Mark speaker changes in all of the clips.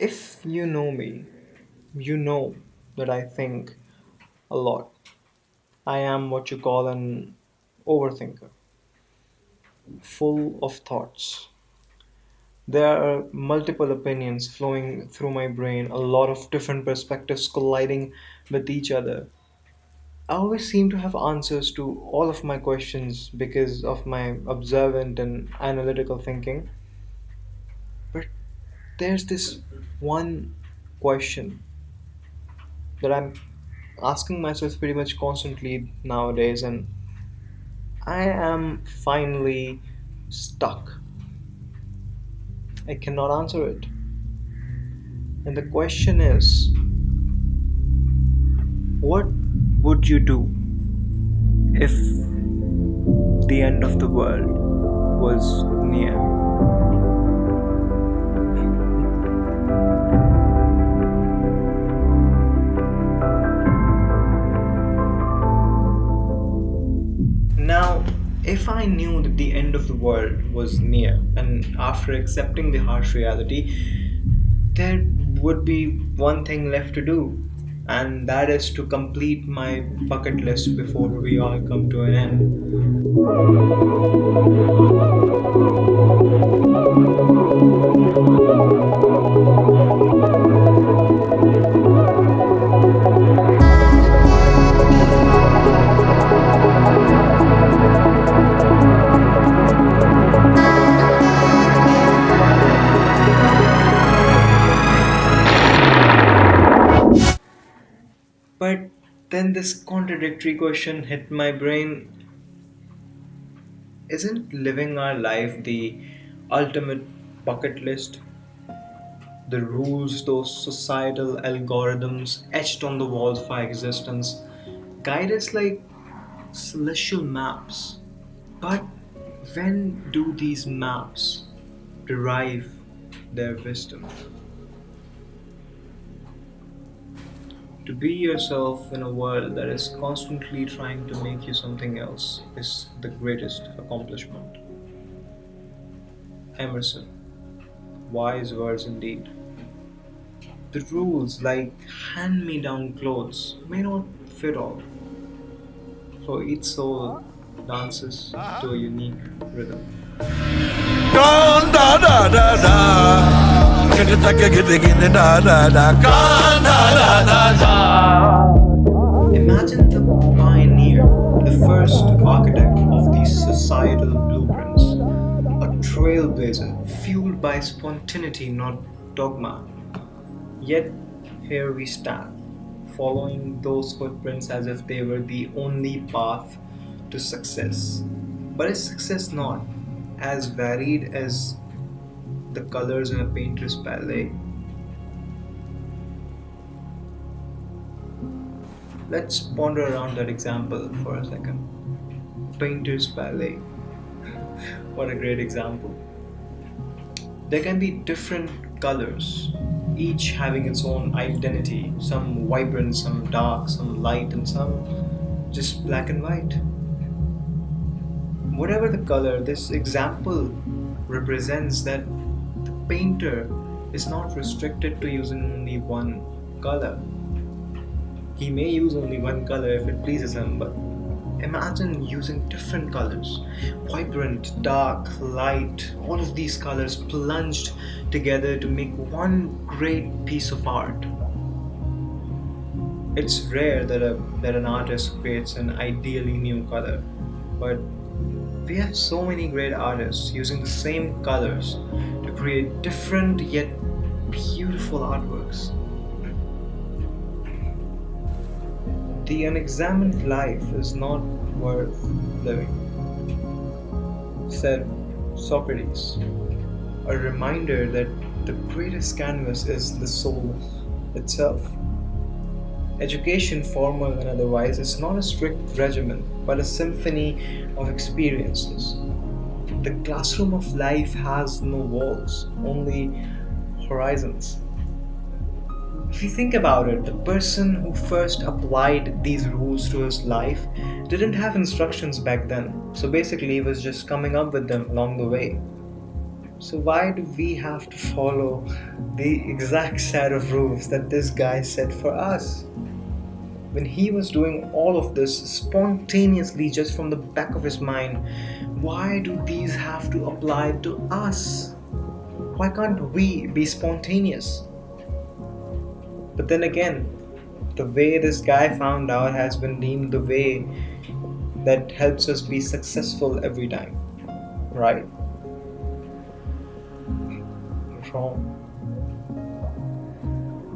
Speaker 1: If you know me, you know that I think a lot. I am what you call an overthinker, full of thoughts. There are multiple opinions flowing through my brain, a lot of different perspectives colliding with each other. I always seem to have answers to all of my questions because of my observant and analytical thinking. But there's this one question that I'm asking myself pretty much constantly nowadays, and I am finally stuck. I cannot answer it. And the question is, what would you do if the end of the world was near? Now, if I knew that the end of the world was near, and after accepting the harsh reality, there would be one thing left to do, and that is to complete my bucket list before we all come to an end. But then this contradictory question hit my brain. Isn't living our life the ultimate bucket list? The rules, those societal algorithms etched on the walls of our existence, guide us like celestial maps. But when do these maps derive their wisdom? To be yourself in a world that is constantly trying to make you something else is the greatest accomplishment. Emerson, wise words indeed. The rules, like hand me down clothes, may not fit all, for each soul dances to a unique rhythm.
Speaker 2: Kan da da da da. Giddy taka giddy giddy da da da. Kan da da da da.
Speaker 1: Imagine the pioneer, the first architect of these societal blueprints, a trailblazer fueled by spontaneity, not dogma. Yet here we stand, following those footprints as if they were the only path to success. But is success not as varied as the colors in a painter's palette? Let's ponder around that example for a second. Painter's palette. What a great example. There can be different colors, each having its own identity, some vibrant, some dark, some light, and some just black and white. Whatever the color, this example represents that the painter is not restricted to using only one color. He may use only one color if it pleases him, but imagine using different colors, vibrant, dark, light, all of these colors plunged together to make one great piece of art. It's rare that an artist creates an ideally new color, but we have so many great artists using the same colors to create different yet beautiful artworks. The unexamined life is not worth living, said Socrates, a reminder that the greatest canvas is the soul itself. Education, formal and otherwise, is not a strict regimen, but a symphony of experiences. The classroom of life has no walls, only horizons. If you think about it, the person who first applied these rules to his life didn't have instructions back then, so basically he was just coming up with them along the way. So why do we have to follow the exact set of rules that this guy set for us? When he was doing all of this spontaneously just from the back of his mind, why do these have to apply to us? Why can't we be spontaneous? But then again, the way this guy found out has been deemed the way that helps us be successful every time, right? Wrong.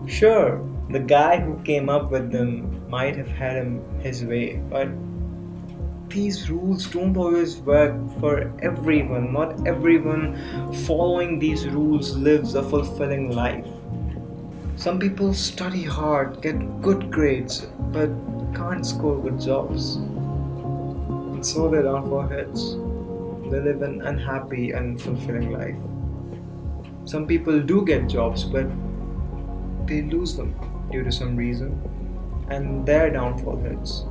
Speaker 1: Sure, the guy who came up with them might have had him his way, but these rules don't always work for everyone. Not everyone following these rules lives a fulfilling life. Some people study hard, get good grades, but can't score good jobs. And so they're down for heads. They live an unhappy, unfulfilling life. Some people do get jobs, but they lose them due to some reason, and their downfall hits.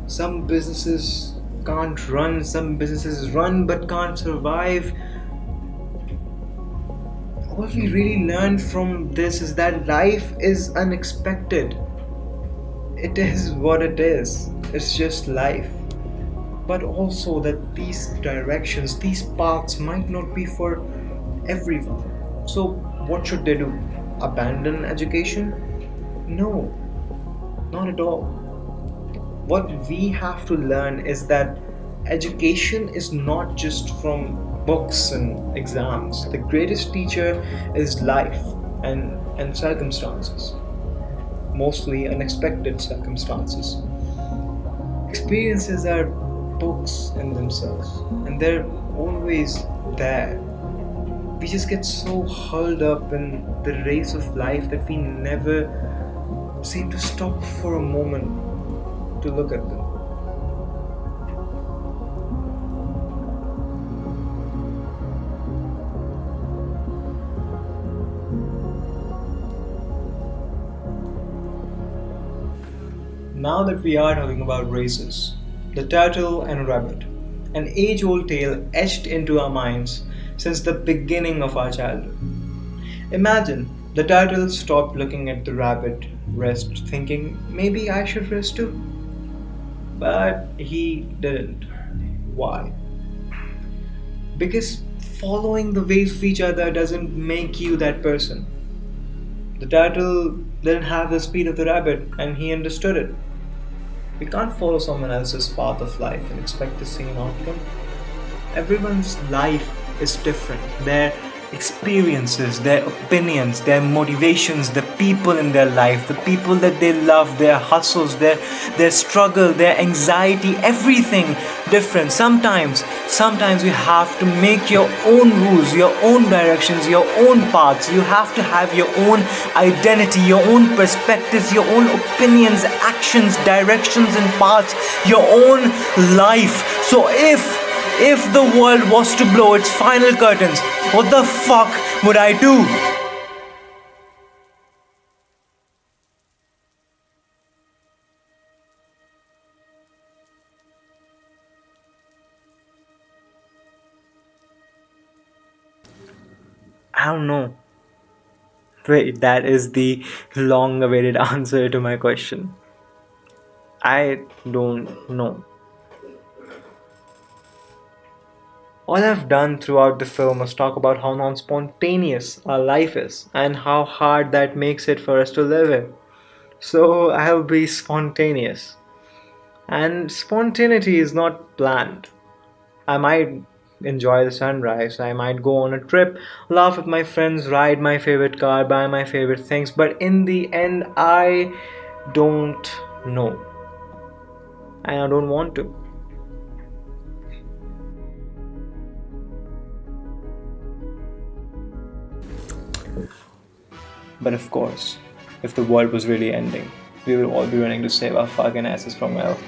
Speaker 1: Some businesses can't run, some businesses run but can't survive. All we really learn from this is that life is unexpected. It is what it is, it's just life. But also that these directions, these paths might not be for everyone. So, what should they do? Abandon education? No, not at all. What we have to learn is that education is not just from books and exams. The greatest teacher is life and circumstances, mostly unexpected circumstances. Experiences are books in themselves, and they're always there. We just get so hulled up in the race of life that we never seem to stop for a moment to look at them. Now that we are talking about races, the turtle and rabbit, an age old tale etched into our minds since the beginning of our childhood. Imagine the turtle stopped looking at the rabbit, rest, thinking maybe I should rest too. But he didn't. Why? Because following the ways of each other doesn't make you that person. The turtle didn't have the speed of the rabbit and he understood it. We can't follow someone else's path of life and expect the same outcome. Everyone's life is different. Their experiences, their opinions, their motivations, the people in their life, the people that they love, their hustles, their struggle, their anxiety, everything different. Sometimes you have to make your own rules, your own directions, your own paths. You have to have your own identity, your own perspectives, your own opinions, actions, directions and paths, your own life. So if the world was to blow its final curtains, what the fuck would I do? I don't know. Wait, that is the long awaited answer to my question. I don't know. All I've done throughout the film is talk about how non spontaneous our life is and how hard that makes it for us to live it. So I'll be spontaneous. And spontaneity is not planned. I might enjoy the sunrise, I might go on a trip, laugh with my friends, ride my favorite car, buy my favorite things, but in the end, I don't know. And I don't want to. But of course, if the world was really ending, we would all be running to save our fucking asses from hell.